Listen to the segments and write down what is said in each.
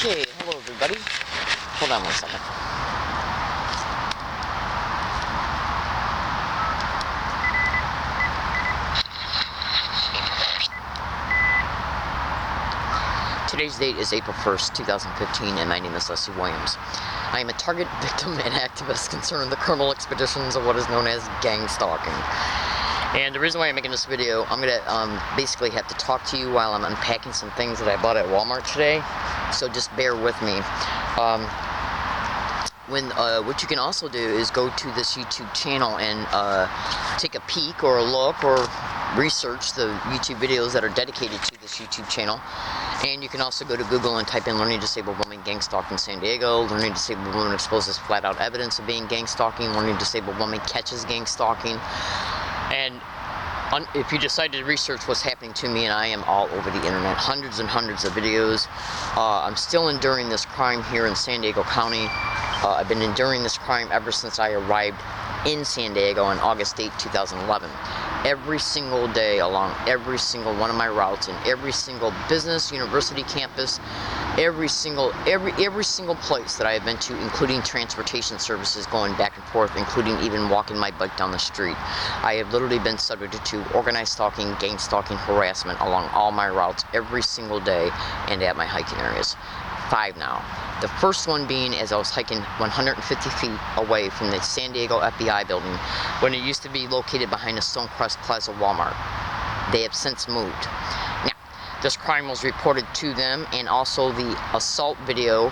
Okay, hello everybody. Hold on one second. Today's date is April 1st, 2015, and my name is Leslie Williams. I am a target victim and activist concerned with the criminal expeditions of what is known as gang stalking. And the reason why I'm making this video, I'm going to basically have to talk to you while I'm unpacking some things that I bought at Walmart today. So just bear with me. What you can also do is go to this YouTube channel and take a peek or a look or research the YouTube videos that are dedicated to this YouTube channel. And you can also go to Google and type in Learning Disabled Woman Gang Stalked in San Diego, Learning Disabled Woman Exposes Flat Out Evidence of Being Gang Stalking, Learning Disabled Woman Catches Gang Stalking. And if you decide to research what's happening to me, and I am all over the internet, hundreds and hundreds of videos. I'm still enduring this crime here in San Diego County. I've been enduring this crime ever since I arrived in San Diego on August 8, 2011. Every single day along every single one of my routes in every single business, university campus, every single place that I have been to, including transportation services going back and forth, including even walking my bike down the street. I have literally been subjected to organized stalking, gang stalking, harassment along all my routes every single day and at my hiking areas. 5 now. The first one being as I was hiking 150 feet away from the San Diego FBI building when it used to be located behind the Stonecrest Plaza Walmart. They have since moved. Now, this crime was reported to them, and also the assault video,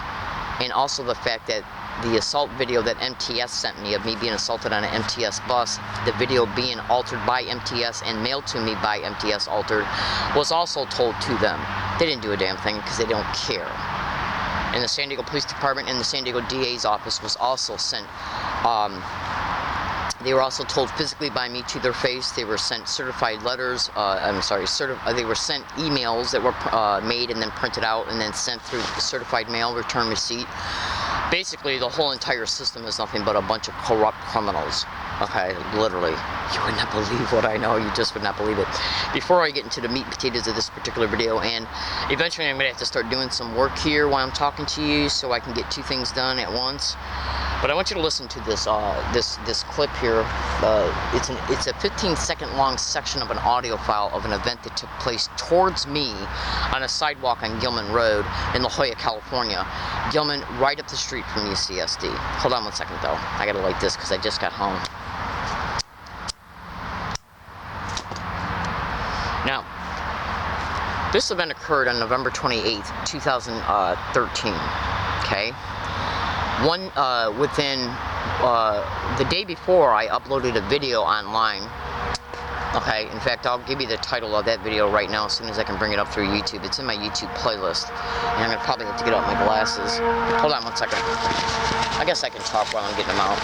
and also the fact that the assault video that MTS sent me of me being assaulted on an MTS bus, the video being altered by MTS and mailed to me by MTS altered, was also told to them. They didn't do a damn thing because they don't care. And the San Diego Police Department and the San Diego DA's office was also sent, they were also told physically by me to their face. They were sent certified letters, they were sent emails that were made and then printed out and then sent through the certified mail return receipt. Basically, the whole entire system is nothing but a bunch of corrupt criminals. Okay, literally. You would not believe what I know. You just would not believe it. Before I get into the meat and potatoes of this particular video, and eventually I'm going to have to start doing some work here while I'm talking to you so I can get 2 things done at once. But I want you to listen to this this clip here. It's a 15-second long section of an audio file of an event that took place towards me on a sidewalk on Gilman Road in La Jolla, California. Gilman, right up the street from UCSD. Hold on one second though. I gotta light this because I just got home. Now, this event occurred on November 28th, 2013. Okay. Within the day before, I uploaded a video online. Okay, in fact, I'll give you the title of that video right now as soon as I can bring it up through YouTube. It's in my YouTube playlist, and I'm gonna probably have to get out my glasses. Hold on one second. I guess I can talk while I'm getting them out.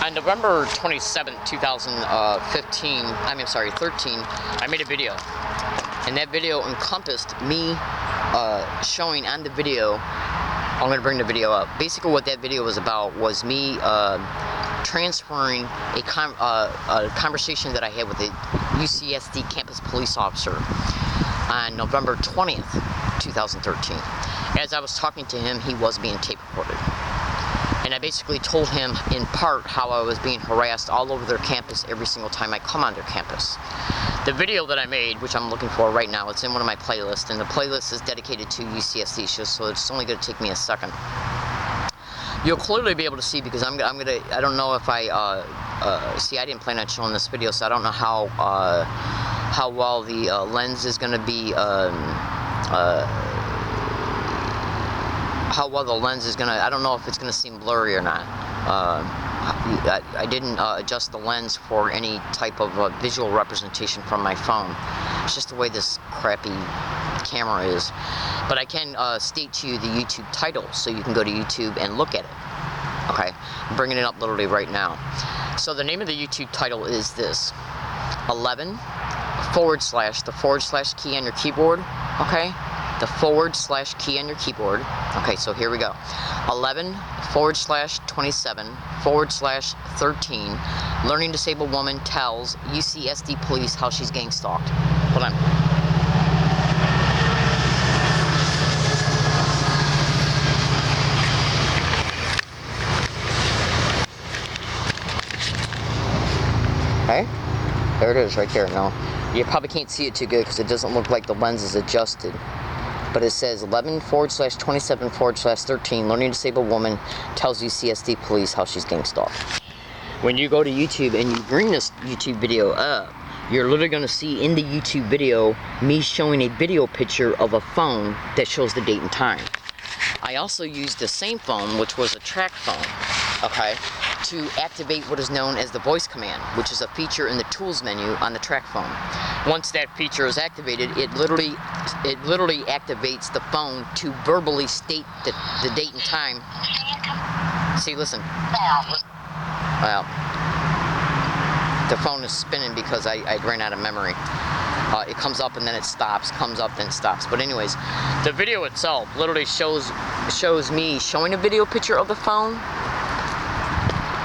On November 27th, 13, I made a video, and that video encompassed me showing on the video. I'm going to bring the video up. Basically what that video was about was me transferring a conversation that I had with a UCSD campus police officer on November 20th, 2013. As I was talking to him, he was being tape recorded. And I basically told him in part how I was being harassed all over their campus every single time I come on their campus. The video that I made, which I'm looking for right now, it's in one of my playlists, and the playlist is dedicated to UCSD, so it's only going to take me a second. You'll clearly be able to see because I don't know if see, I didn't plan on showing this video, so I don't know how well the lens is going to be, how well the lens is going to, I don't know if it's going to seem blurry or not. I didn't adjust the lens for any type of visual representation from my phone. It's just the way this crappy camera is. But I can state to you the YouTube title, so you can go to YouTube and look at it. Okay, I'm bringing it up literally right now. So the name of the YouTube title is this: 11 / key on your keyboard. Okay, the / key on your keyboard. Okay, so here we go. 11 / 27 / 13. Learning Disabled Woman tells UCSD police how she's gang stalked. Hold on. it is, right there. Now, you probably can't see it too good because it doesn't look like the lens is adjusted. But it says 11/27/13, learning disabled woman tells UCSD police how she's gang stalked. When you go to YouTube and you bring this YouTube video up, you're literally going to see in the YouTube video me showing a video picture of a phone that shows the date and time. I also used the same phone, which was a track phone, okay, to activate what is known as the voice command, which is a feature in the tools menu on the track phone. Once that feature is activated, it literally activates the phone to verbally state the date and time. See, listen. Well, the phone is spinning because I ran out of memory. It comes up and then it stops, comes up then stops. But anyways, the video itself literally shows me showing a video picture of the phone,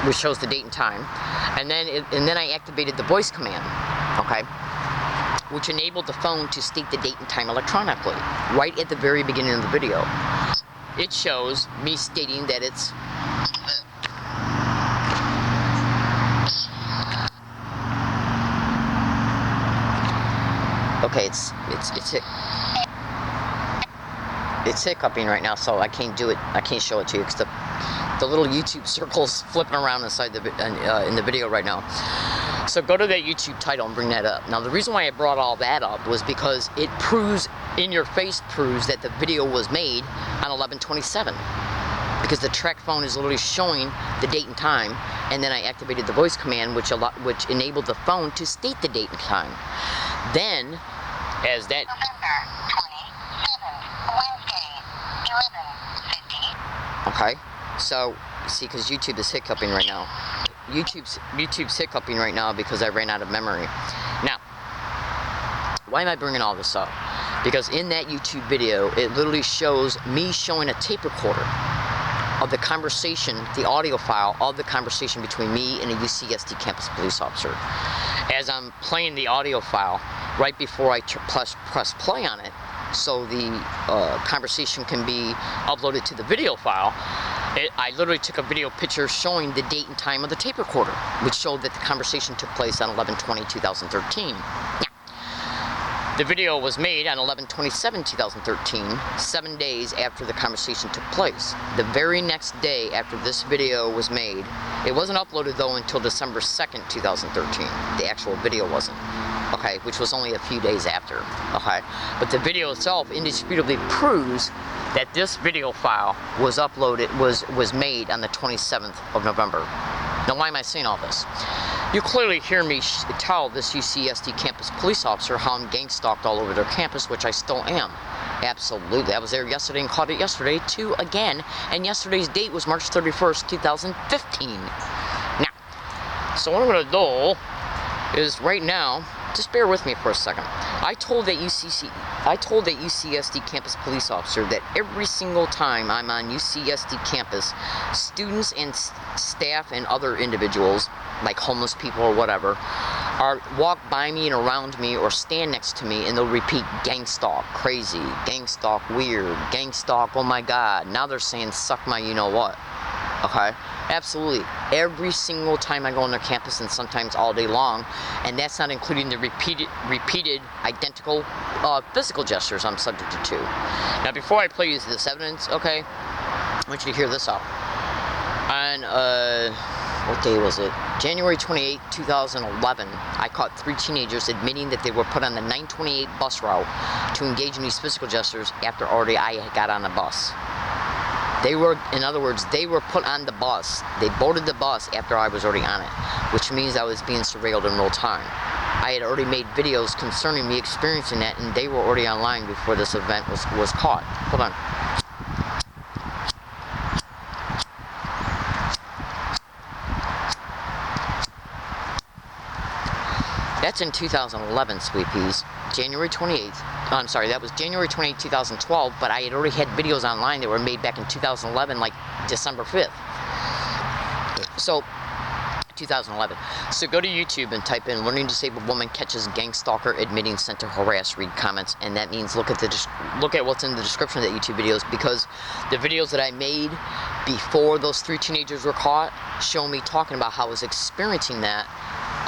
which shows the date and time, and then I activated the voice command, okay, which enabled the phone to state the date and time electronically, right at the very beginning of the video. It shows me stating that it's okay, it's hiccuping right now, so I can't do it. I can't show it to you because the little YouTube circle's flipping around inside in the video right now. So go to that YouTube title and bring that up. Now the reason why I brought all that up was because it proves, in your face proves that the video was made on 11/27. Because the track phone is literally showing the date and time, and then I activated the voice command, which enabled the phone to state the date and time. Then, as that November 27th, Wednesday, 11:50. Okay, so see, because YouTube is hiccuping right now. YouTube's hiccuping right now because I ran out of memory. Now, why am I bringing all this up? Because in that YouTube video, it literally shows me showing a tape recorder of the conversation, the audio file of the conversation between me and a UCSD campus police officer. As I'm playing the audio file, right before I press play on it, so the conversation can be uploaded to the video file, I literally took a video picture showing the date and time of the tape recorder, which showed that the conversation took place on 11/20/2013. The video was made on 11/27/2013, 7 days after the conversation took place. The very next day after this video was made, it wasn't uploaded though until December 2nd, 2013. The actual video wasn't, okay, which was only a few days after, okay. But the video itself indisputably proves that this video file was uploaded, was made on the 27th of November. Now, why am I saying all this? You clearly hear me tell this UCSD campus police officer how I'm gang stalked all over their campus, which I still am. Absolutely. I was there yesterday and caught it yesterday too again, and yesterday's date was March 31st, 2015. Now, so what I'm going to do is right now, just bear with me for a second. I told that UCSD campus police officer that every single time I'm on UCSD campus, students and staff and other individuals, like homeless people or whatever, walk by me and around me or stand next to me and they'll repeat gang stalk, crazy, gang stalk, weird, gang stalk, oh my god. Now they're saying suck my you know what. Okay? Absolutely. Every single time I go on their campus, and sometimes all day long, and that's not including the repeated identical physical gestures I'm subjected to. Now, before I play you this evidence, okay, I want you to hear this out. On, what day was it? January 28, 2011, I caught 3 teenagers admitting that they were put on the 928 bus route to engage in these physical gestures after already I had got on the bus. They were, in other words, they were put on the bus. They boarded the bus after I was already on it, which means I was being surveilled in real time. I had already made videos concerning me experiencing that, and they were already online before this event was caught. Hold on. That's in 2011, sweet peas. January 28th. I'm sorry, that was January 28, 2012, but I had already had videos online that were made back in 2011, like December 5th. So, 2011. So go to YouTube and type in learning disabled woman catches gang stalker admitting sent to harass, read comments, and that means look at what's in the description of that YouTube videos, because the videos that I made before those 3 teenagers were caught show me talking about how I was experiencing that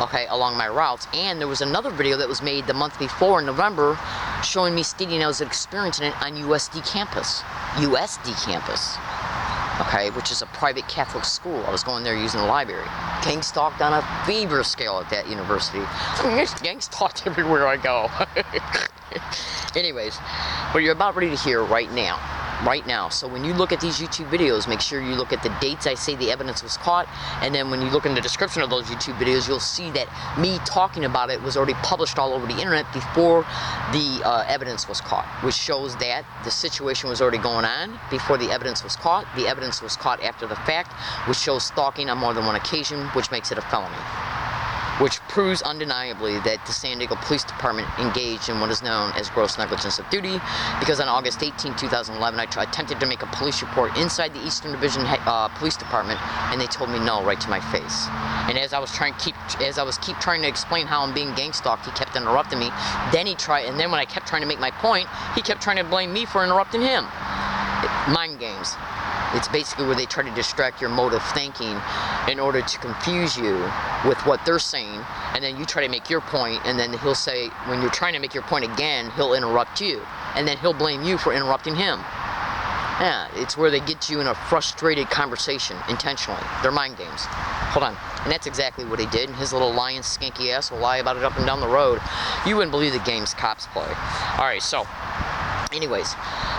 okay, along my routes. And there was another video that was made the month before in November showing me stating I was experiencing it on USD campus. Okay, which is a private Catholic school. I was going there using the library. Gang stalked on a fever scale at that university. I mean, there's gang stalked everywhere I go. Anyways, what you're about ready to hear right now. So when you look at these YouTube videos, make sure you look at the dates I say the evidence was caught, and then when you look in the description of those YouTube videos, you'll see that me talking about it was already published all over the internet before the evidence was caught, which shows that the situation was already going on before the evidence was caught. The evidence was caught after the fact, which shows stalking on more than one occasion, which makes it a felony. Which proves undeniably that the San Diego Police Department engaged in what is known as gross negligence of duty, because on August 18, 2011, I attempted to make a police report inside the Eastern Division Police Department, and they told me no right to my face. And as I was trying to explain how I'm being gang stalked, he kept interrupting me. Then when I kept trying to make my point, he kept trying to blame me for interrupting him. Mind games. It's basically where they try to distract your mode of thinking in order to confuse you with what they're saying, and then you try to make your point, and then he'll say, when you're trying to make your point again, he'll interrupt you, and then he'll blame you for interrupting him. Yeah, it's where they get you in a frustrated conversation intentionally. They're mind games. Hold on. And that's exactly what he did. His little lying skanky ass will lie about it up and down the road. You wouldn't believe the games cops play. Alright, so anyways,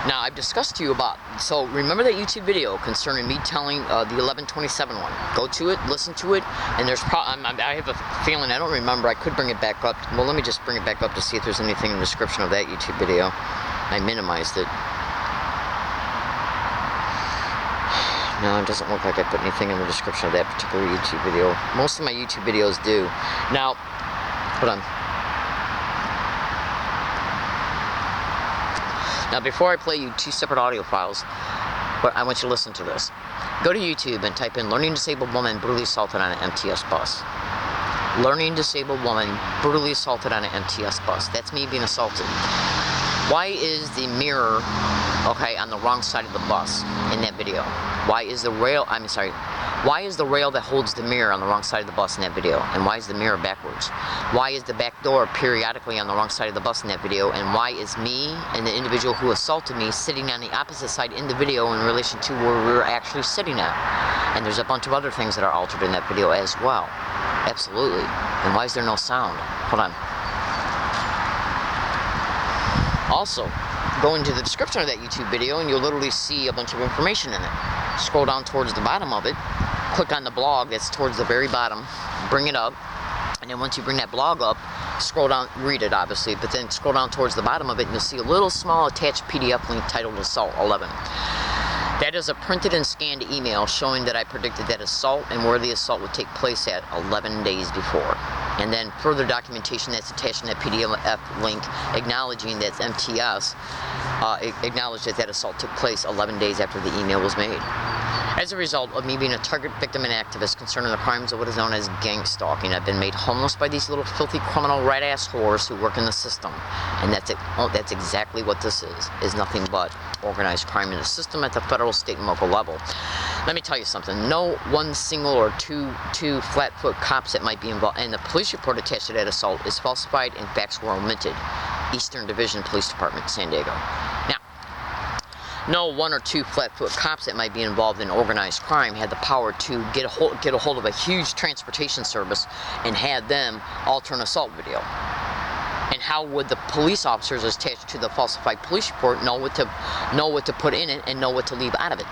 now I've discussed to you about, so remember that YouTube video concerning me telling the 1127 one. Go to it, listen to it, and there's I have a feeling, I don't remember, I could bring it back up. Well, let me just bring it back up to see if there's anything in the description of that YouTube video. I minimized it. No, it doesn't look like I put anything in the description of that particular YouTube video. Most of my YouTube videos do. Now, hold on. Now, before I play you two separate audio files, but I want you to listen to this. Go to YouTube and type in learning disabled woman brutally assaulted on an MTS bus. Learning disabled woman brutally assaulted on an MTS bus. That's me being assaulted. Why is the mirror, okay, on the wrong side of the bus in that video? Why is the rail that holds the mirror on the wrong side of the bus in that video? And why is the mirror backwards? Why is the back door periodically on the wrong side of the bus in that video? And why is me and the individual who assaulted me sitting on the opposite side in the video in relation to where we were actually sitting at? And there's a bunch of other things that are altered in that video as well. Absolutely. And why is there no sound? Hold on. Also, go into the description of that YouTube video and you'll literally see a bunch of information in it. Scroll down towards the bottom of it, click on the blog that's towards the very bottom, bring it up, and then once you bring that blog up, scroll down, read it obviously, but then scroll down towards the bottom of it and you'll see a little small attached PDF link titled Assault 11. That is a printed and scanned email showing that I predicted that assault and where the assault would take place at 11 days before. And then further documentation that's attached in that PDF link acknowledging that MTS acknowledged that that assault took place 11 days after the email was made. As a result of me being a target victim and activist concerning the crimes of what is known as gang stalking, I've been made homeless by these little filthy criminal rat-ass whores who work in the system. And that's it. Oh, that's exactly what this is nothing but organized crime in the system at the federal, state, and local level. Let me tell you something. No one single or two flat-foot cops that might be involved, and the police report attached to that assault is falsified and facts were omitted. Eastern Division Police Department, San Diego. Now, no one or two flat-foot cops that might be involved in organized crime had the power to get a hold of a huge transportation service and had them alter an assault video. And how would the police officers attached to the falsified police report know what to put in it and know what to leave out of it?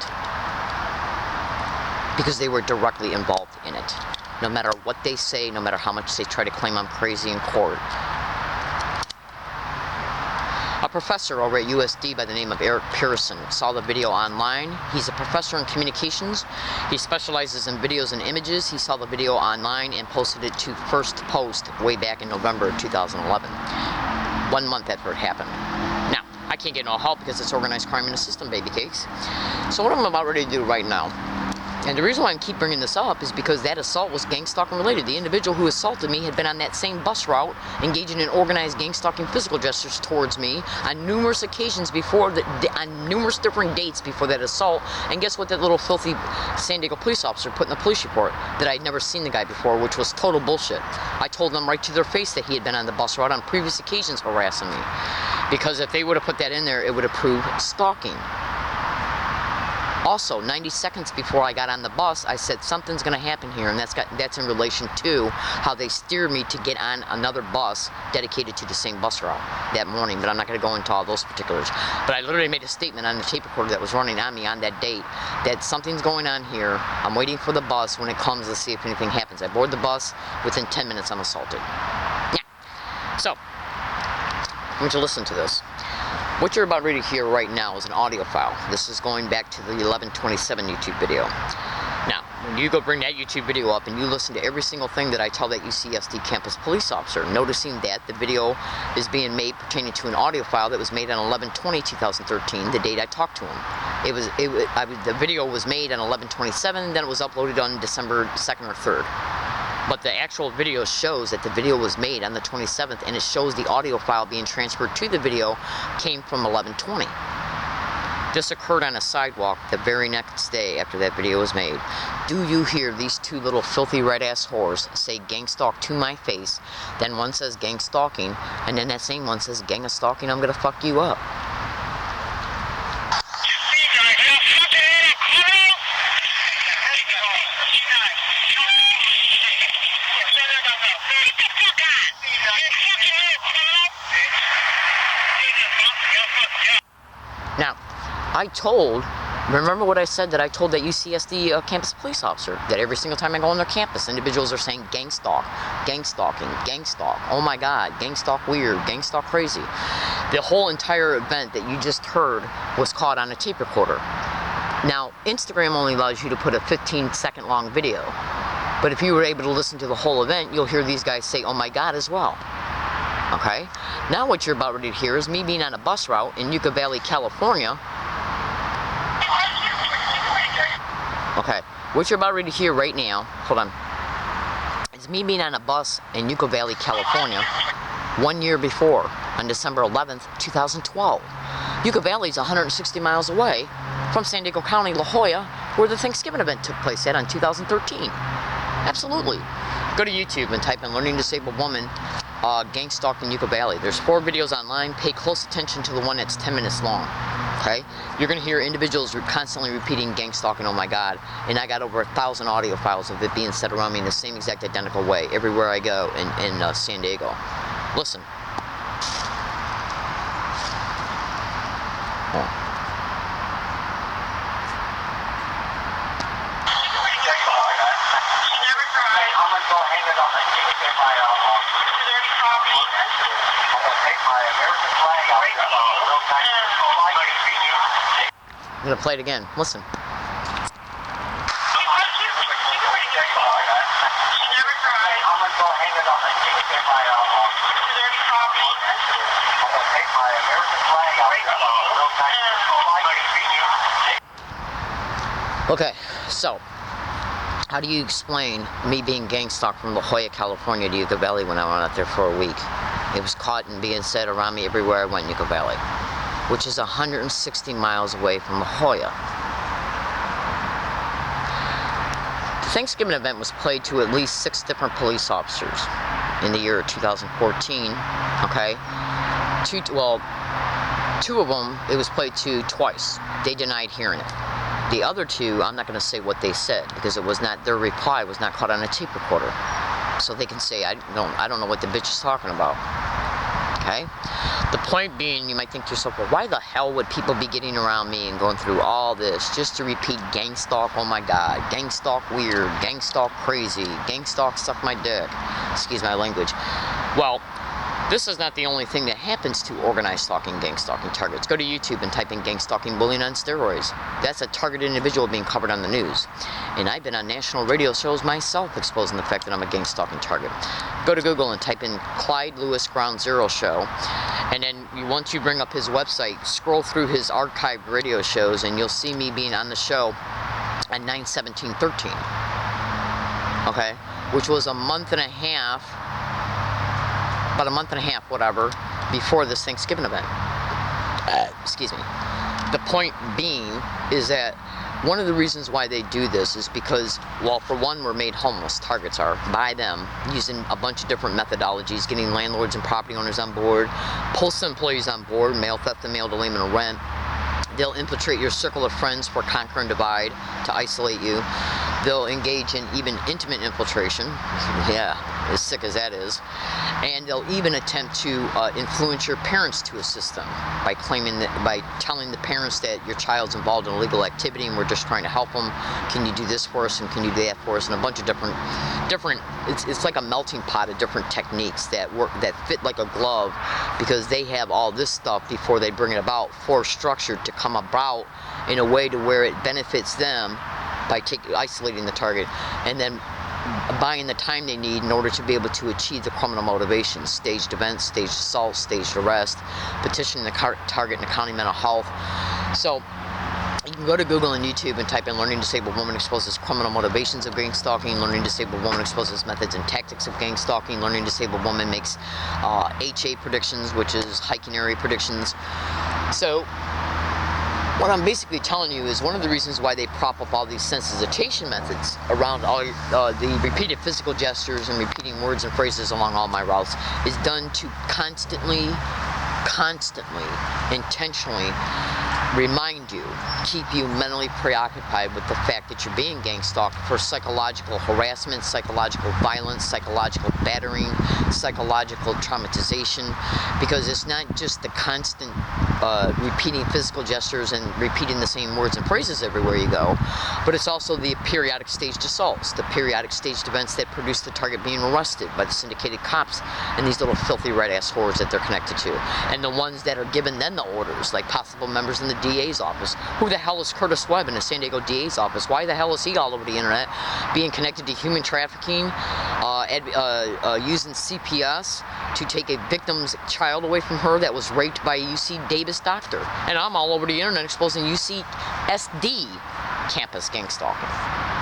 Because they were directly involved in it. No matter what they say, no matter how much they try to claim I'm crazy in court. A professor over at USD by the name of Eric Pearson saw the video online. He's a professor in communications. He specializes in videos and images. He saw the video online and posted it to First Post way back in November of 2011. 1 month after it happened. Now, I can't get no help because it's organized crime in the system, baby cakes. So what I'm about ready to do right now And the reason why I keep bringing this up is because that assault was gang stalking related. The individual who assaulted me had been on that same bus route, engaging in organized gang stalking physical gestures towards me on numerous occasions before, on numerous different dates before that assault. And guess what that little filthy San Diego police officer put in the police report? That I'd never seen the guy before, which was total bullshit. I told them right to their face that he had been on the bus route on previous occasions harassing me. Because if they would have put that in there, it would have proved stalking. Also, 90 seconds before I got on the bus, I said something's going to happen here, and that's in relation to how they steered me to get on another bus dedicated to the same bus route that morning, but I'm not going to go into all those particulars. But I literally made a statement on the tape recorder that was running on me on that date that something's going on here. I'm waiting for the bus. When it comes, let's see if anything happens. I board the bus. Within 10 minutes, I'm assaulted. Yeah. So, I want you to listen to this. What you're about ready to hear right now is an audio file. This is going back to the 11/27 YouTube video. Now, when you go bring that YouTube video up and you listen to every single thing that I tell that UCSD campus police officer, noticing that the video is being made pertaining to an audio file that was made on 11/20/2013, the date I talked to him. The video was made on 11/27, then it was uploaded on December 2nd or 3rd. But the actual video shows that the video was made on the 27th, and it shows the audio file being transferred to the video came from 11/20. This occurred on a sidewalk the very next day after that video was made. Do you hear these two little filthy red-ass whores say gang stalk to my face, then one says gang stalking, and then that same one says gang of stalking, I'm gonna fuck you up. Now, remember what I said that I told that UCSD campus police officer, that every single time I go on their campus, individuals are saying gang stalk, gang stalking, gang stalk, oh my god, gang stalk weird, gang stalk crazy. The whole entire event that you just heard was caught on a tape recorder. Now, Instagram only allows you to put a 15-second long video, but if you were able to listen to the whole event, you'll hear these guys say, oh my god, as well. Okay? Now what you're about ready to hear is me being on a bus route in Yucca Valley, California. Okay, what you're about ready to hear right now, hold on, is me being on a bus in Yucca Valley, California, 1 year before, on December 11th, 2012. Yucca Valley is 160 miles away from San Diego County, La Jolla, where the Thanksgiving event took place at in 2013. Absolutely. Go to YouTube and type in Learning Disabled Woman gang stalk in Yucca Valley. There's 4 videos online. Pay close attention to the one that's 10 minutes long. Okay? You're going to hear individuals constantly repeating gang stalking, oh my god. And I got over 1,000 audio files of it being said around me in the same exact identical way everywhere I go in San Diego. Listen. Oh. I'm gonna play it again. Listen. Okay, so how do you explain me being gang stalked from La Jolla, California to Yucca Valley when I went out there for a week? It was caught and being said around me everywhere I went in Yucca Valley, which is 160 miles away from La Jolla. The Thanksgiving event was played to at least 6 different police officers in the year 2014, okay? 2 of them, it was played to twice. They denied hearing it. The other 2, I'm not going to say what they said because it was not, their reply was not caught on a tape recorder. So they can say, I don't know what the bitch is talking about. Okay? The point being, you might think to yourself, well, why the hell would people be getting around me and going through all this just to repeat gang stalk, oh my god, gang stalk weird, gang stalk crazy, gang stalk suck my dick. Excuse my language. Well, this is not the only thing that happens to organized stalking, gang stalking targets. Go to YouTube and type in gang stalking bullying on steroids. That's a targeted individual being covered on the news. And I've been on national radio shows myself exposing the fact that I'm a gang stalking target. Go to Google and type in Clyde Lewis Ground Zero Show. And then once you bring up his website, scroll through his archived radio shows and you'll see me being on the show at 9/17/13. Okay, which was a month and a half, about a month and a half, whatever, before this Thanksgiving event. Excuse me. The point being is that one of the reasons why they do this is because, well, for one, we're made homeless. Targets are by them using a bunch of different methodologies, getting landlords and property owners on board, postal employees on board, mail theft and mail delayment of rent. They'll infiltrate your circle of friends for conquer and divide to isolate you. They'll engage in even intimate infiltration. Yeah, as sick as that is. And they'll even attempt to influence your parents to assist them by telling the parents that your child's involved in illegal activity and we're just trying to help them. Can you do this for us and can you do that for us? And a bunch of different. It's like a melting pot of different techniques that work, that fit like a glove, because they have all this stuff before they bring it about, structured to come about in a way to where it benefits them by isolating the target and then buying the time they need in order to be able to achieve the criminal motivations: staged events, staged assault, staged arrest, petitioning the target in the county mental health. So you can go to Google and YouTube and type in "Learning Disabled Woman Exposes Criminal Motivations of Gang Stalking," "Learning Disabled Woman Exposes Methods and Tactics of Gang Stalking," "Learning Disabled Woman Makes HA Predictions," which is hiking area predictions. So what I'm basically telling you is one of the reasons why they prop up all these sensitization methods around all the repeated physical gestures and repeating words and phrases along all my routes is done to constantly, intentionally remind you, keep you mentally preoccupied with the fact that you're being gang stalked for psychological harassment, psychological violence, psychological battering, psychological traumatization, because it's not just the constant repeating physical gestures and repeating the same words and phrases everywhere you go, but it's also the periodic staged assaults, the periodic staged events that produce the target being arrested by the syndicated cops and these little filthy red-ass whores that they're connected to, and the ones that are given then the orders, like possible members in the DA's office. Who the hell is Curtis Webb in the San Diego DA's office? Why the hell is he all over the internet being connected to human trafficking, using CPS to take a victim's child away from her that was raped by a UC Davis doctor? And I'm all over the internet exposing UCSD campus gang stalking.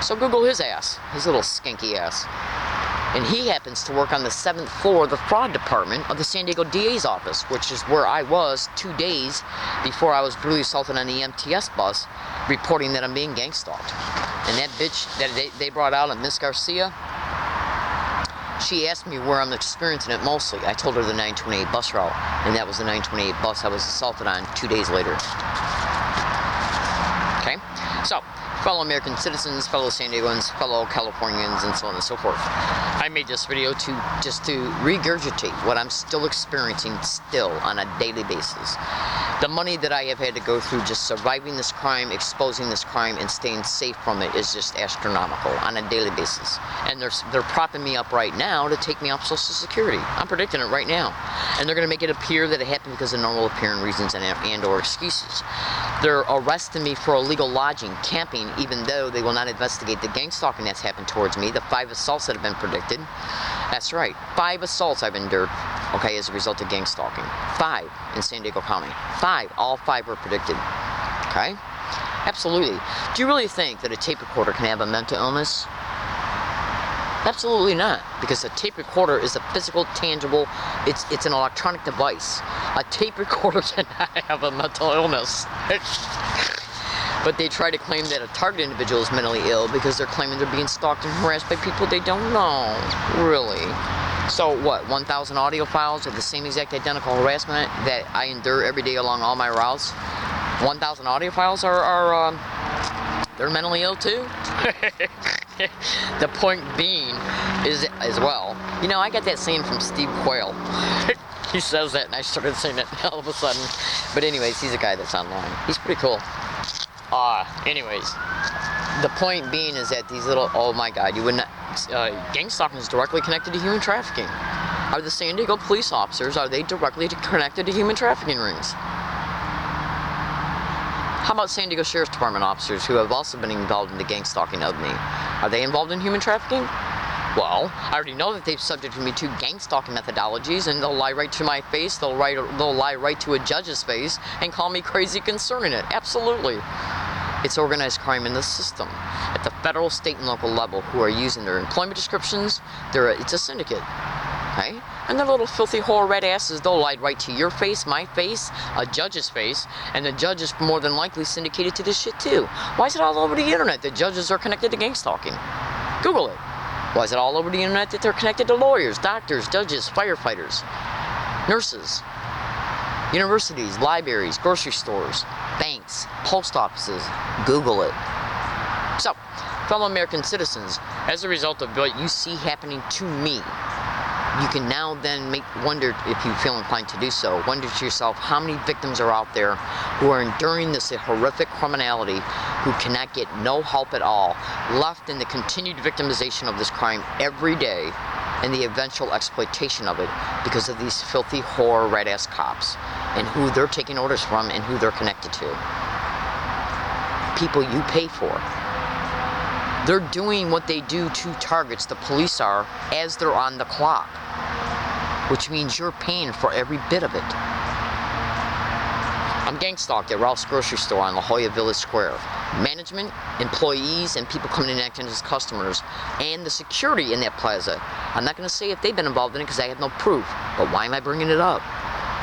So Google his ass, his little skanky ass. And he happens to work on the 7th floor of the fraud department of the San Diego DA's office, which is where I was 2 days before I was brutally assaulted on the MTS bus, reporting that I'm being gang stalked. And that bitch that they brought out, Miss Garcia, she asked me where I'm experiencing it mostly. I told her the 928 bus route, and that was the 928 bus I was assaulted on 2 days later. Okay? So, fellow American citizens, fellow San Diegoans, fellow Californians, and so on and so forth. I made this video to regurgitate what I'm still experiencing on a daily basis. The money that I have had to go through just surviving this crime, exposing this crime, and staying safe from it is just astronomical on a daily basis. And they're propping me up right now to take me off Social Security. I'm predicting it right now. And they're going to make it appear that it happened because of normal appearing reasons and or excuses. They're arresting me for illegal lodging, camping, even though they will not investigate the gang stalking that's happened towards me, the 5 assaults that have been predicted. That's right, 5 assaults I've endured, okay, as a result of gang stalking. 5 in San Diego County. 5, all 5 were predicted, okay? Absolutely. Do you really think that a tape recorder can have a mental illness? Absolutely not, because a tape recorder is a physical, tangible, it's an electronic device. A tape recorder cannot have a mental illness. But they try to claim that a target individual is mentally ill because they're claiming they're being stalked and harassed by people they don't know. Really? So what, 1,000 audio files of the same exact identical harassment that I endure every day along all my routes? 1,000 audio files are they're mentally ill too? The point being is, as well, you know, I got that saying from Steve Quayle. He says that and I started saying it all of a sudden. But anyways, he's a guy that's online. He's pretty cool. Anyways, the point being is that these little, oh my god, you wouldn't, gang stalking is directly connected to human trafficking. Are the San Diego police officers, are they directly connected to human trafficking rings? How about San Diego Sheriff's Department officers who have also been involved in the gang stalking of me? Are they involved in human trafficking? Well, I already know that they've subjected me to gang stalking methodologies, and they'll lie right to my face, they'll lie right to a judge's face, and call me crazy concerning it. Absolutely. It's organized crime in the system at the federal, state, and local level who are using their employment descriptions. It's a syndicate, okay? And their little filthy whore red asses, they'll lie right to your face, my face, a judge's face, and the judge is more than likely syndicated to this shit too. Why is it all over the internet that judges are connected to gang stalking? Google it. Why is it all over the internet that they're connected to lawyers, doctors, judges, firefighters, nurses, universities, libraries, grocery stores, banks, post offices? Google it. So, fellow American citizens, as a result of what you see happening to me, you can now then wonder, if you feel inclined to do so, wonder to yourself how many victims are out there who are enduring this horrific criminality, who cannot get no help at all, left in the continued victimization of this crime every day and the eventual exploitation of it because of these filthy whore red ass cops and who they're taking orders from and who they're connected to. People you pay for. They're doing what they do to targets, the police are, as they're on the clock, which means you're paying for every bit of it. I'm gang stalked at Ralph's grocery store on La Jolla Village Square. Management, employees, and people coming in acting as customers, and the security in that plaza. I'm not going to say if they've been involved in it because I have no proof, but why am I bringing it up?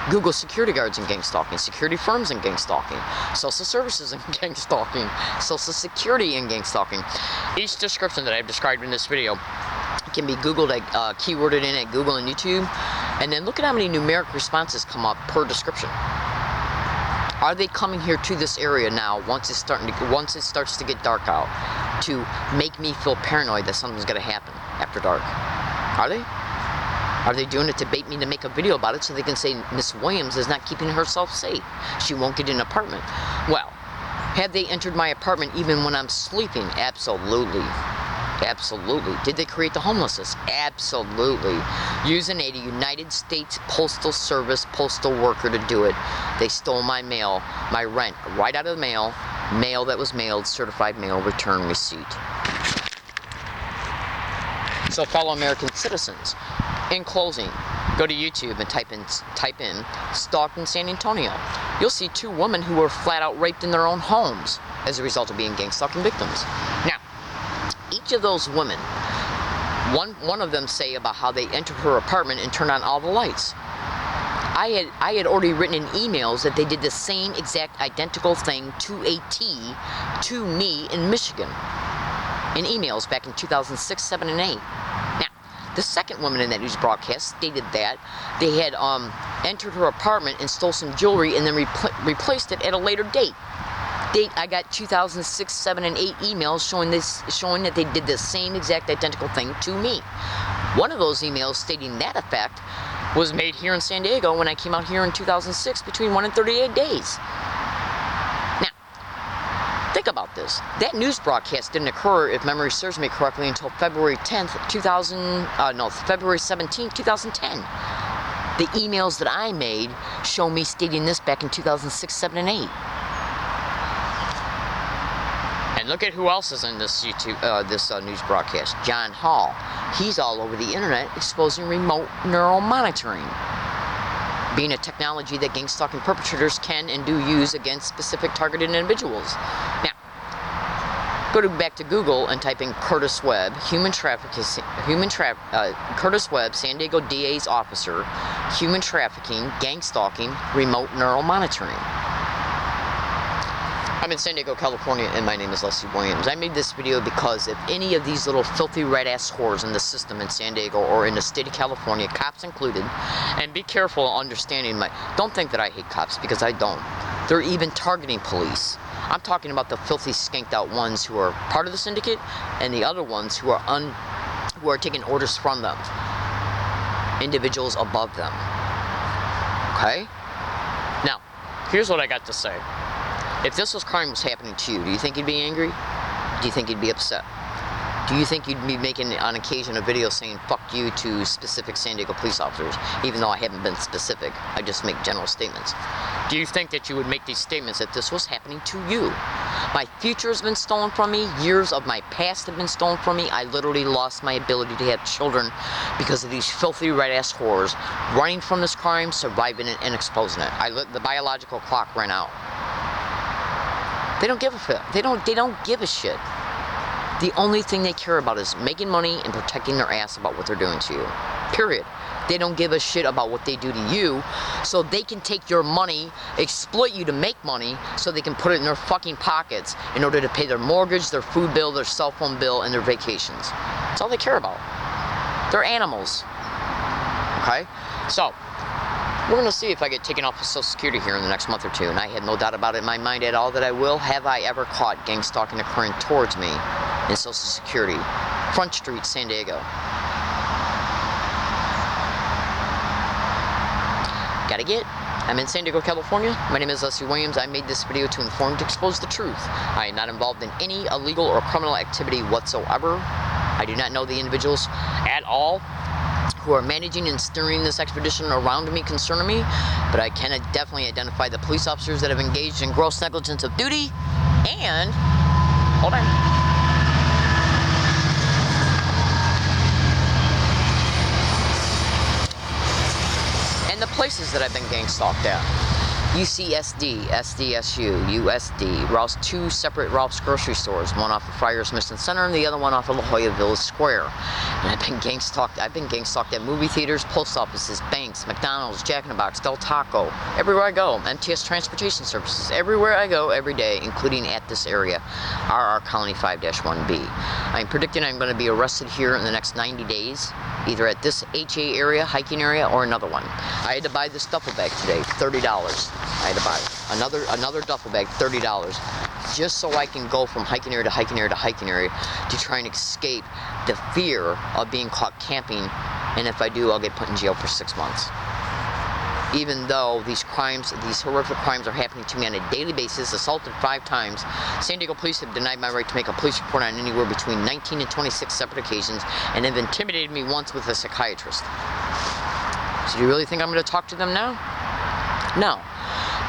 Google security guards in gang stalking, security firms in gang stalking, social services in gang stalking, social security in gang stalking. Each description that I've described in this video can be Googled, keyworded in at Google and YouTube, and then look at how many numeric responses come up per description. Are they coming here to this area now once it starts to get dark out to make me feel paranoid that something's going to happen after dark? Are they? Are they doing it to bait me to make a video about it so they can say Miss Williams is not keeping herself safe? She won't get an apartment. Well, have they entered my apartment even when I'm sleeping? Absolutely. Absolutely. Did they create the homelessness? Absolutely. Using a United States Postal Service postal worker to do it. They stole my mail, my rent, right out of the mail that was mailed, certified mail return receipt. So, fellow American citizens, in closing, go to YouTube and type in stalked in San Antonio. You'll see 2 women who were flat out raped in their own homes as a result of being gang stalking victims. Now, each of those women, one of them say about how they entered her apartment and turned on all the lights. I had already written in emails that they did the same exact identical thing to a T to me in Michigan. In emails back in 2006, 7, and 8. Now, the second woman in that news broadcast stated that they had entered her apartment and stole some jewelry and then replaced it at a later date. I got 2006, 7, and 8 emails showing that they did the same exact identical thing to me. One of those emails stating that effect was made here in San Diego when I came out here in 2006 between 1 and 38 days. Now, think about this. That news broadcast didn't occur, if memory serves me correctly, until February 10th, February 17th, 2010. The emails that I made show me stating this back in 2006, 7, and 8. And look at who else is in this news broadcast. John Hall. He's all over the internet exposing remote neural monitoring, being a technology that gang stalking perpetrators can and do use against specific targeted individuals. Now, go back to Google and type in Curtis Webb, Curtis Webb, San Diego DA's officer, human trafficking, gang stalking, remote neural monitoring. I'm in San Diego, California, and my name is Leslie Williams. I made this video because if any of these little filthy red-ass whores in the system in San Diego or in the state of California, cops included, and be careful understanding don't think that I hate cops, because I don't. They're even targeting police. I'm talking about the filthy, skanked-out ones who are part of the syndicate, and the other ones who are taking orders from them. Individuals above them. Okay? Now, here's what I got to say. If this crime was happening to you, do you think you'd be angry? Do you think you'd be upset? Do you think you'd be making, on occasion, a video saying fuck you to specific San Diego police officers, even though I haven't been specific? I just make general statements. Do you think that you would make these statements if this was happening to you? My future has been stolen from me. Years of my past have been stolen from me. I literally lost my ability to have children because of these filthy red-ass whores running from this crime, surviving it, and exposing it. The biological clock ran out. They don't give a shit. They don't give a shit. The only thing they care about is making money and protecting their ass about what they're doing to you. Period. They don't give a shit about what they do to you, so they can take your money, exploit you to make money, so they can put it in their fucking pockets in order to pay their mortgage, their food bill, their cell phone bill, and their vacations. That's all they care about. They're animals. Okay? So, we're going to see if I get taken off of Social Security here in the next month or two, and I have no doubt about it in my mind at all that I will. Have I ever caught gang stalking occurring towards me in Social Security? Front Street, San Diego. I'm in San Diego, California. My name is Leslie Williams. I made this video to inform, to expose the truth. I am not involved in any illegal or criminal activity whatsoever. I do not know the individuals at all who are managing and steering this expedition around me concerning me, but I can definitely identify the police officers that have engaged in gross negligence of duty and, hold on. The places that I've been gang stalked at. UCSD, SDSU, USD, Ralph's, two separate Ralph's grocery stores, one off of Friars Mission Center and the other one off of La Jolla Village Square. And I've been gang stalked at movie theaters, post offices, banks, McDonald's, Jack in the Box, Del Taco, everywhere I go, MTS Transportation Services, everywhere I go every day, including at this area, RR Colony 5-1B. I'm predicting I'm going to be arrested here in the next 90 days, either at this HA area, hiking area, or another one. I had to buy this duffel bag today, $30. I had to buy another duffel bag, $30, just so I can go from hiking area to hiking area to hiking area to try and escape the fear of being caught camping, and if I do, I'll get put in jail for 6 months. Even though these crimes, these horrific crimes are happening to me on a daily basis, assaulted 5 times, San Diego police have denied my right to make a police report on anywhere between 19 and 26 separate occasions, and have intimidated me once with a psychiatrist. So do you really think I'm going to talk to them now? No.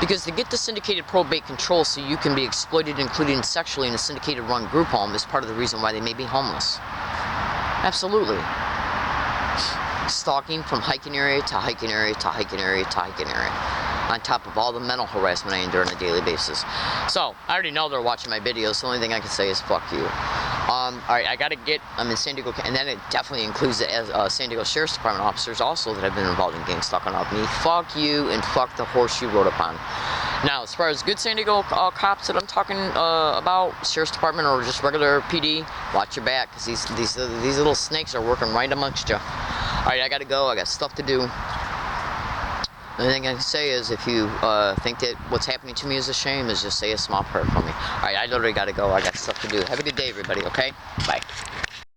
Because to get the syndicated probate control so you can be exploited, including sexually, in a syndicated run group home is part of the reason why they may be homeless. Absolutely. Stalking from hiking area to hiking area to hiking area to hiking area, on top of all the mental harassment I endure on a daily basis. So, I already know they're watching my videos, so the only thing I can say is fuck you. Alright, I'm in San Diego, and then it definitely includes the San Diego Sheriff's Department officers also that have been involved in gang stalking of me. Fuck you, and fuck the horse you rode upon. Now, as far as good San Diego cops that I'm talking about, Sheriff's Department or just regular PD, watch your back, because these little snakes are working right amongst you. Alright, I gotta go, I got stuff to do. The only thing I can say is, if you think that what's happening to me is a shame, is just say a small prayer for me. Alright, I literally gotta go, I got stuff to do. Have a good day, everybody, okay? Bye.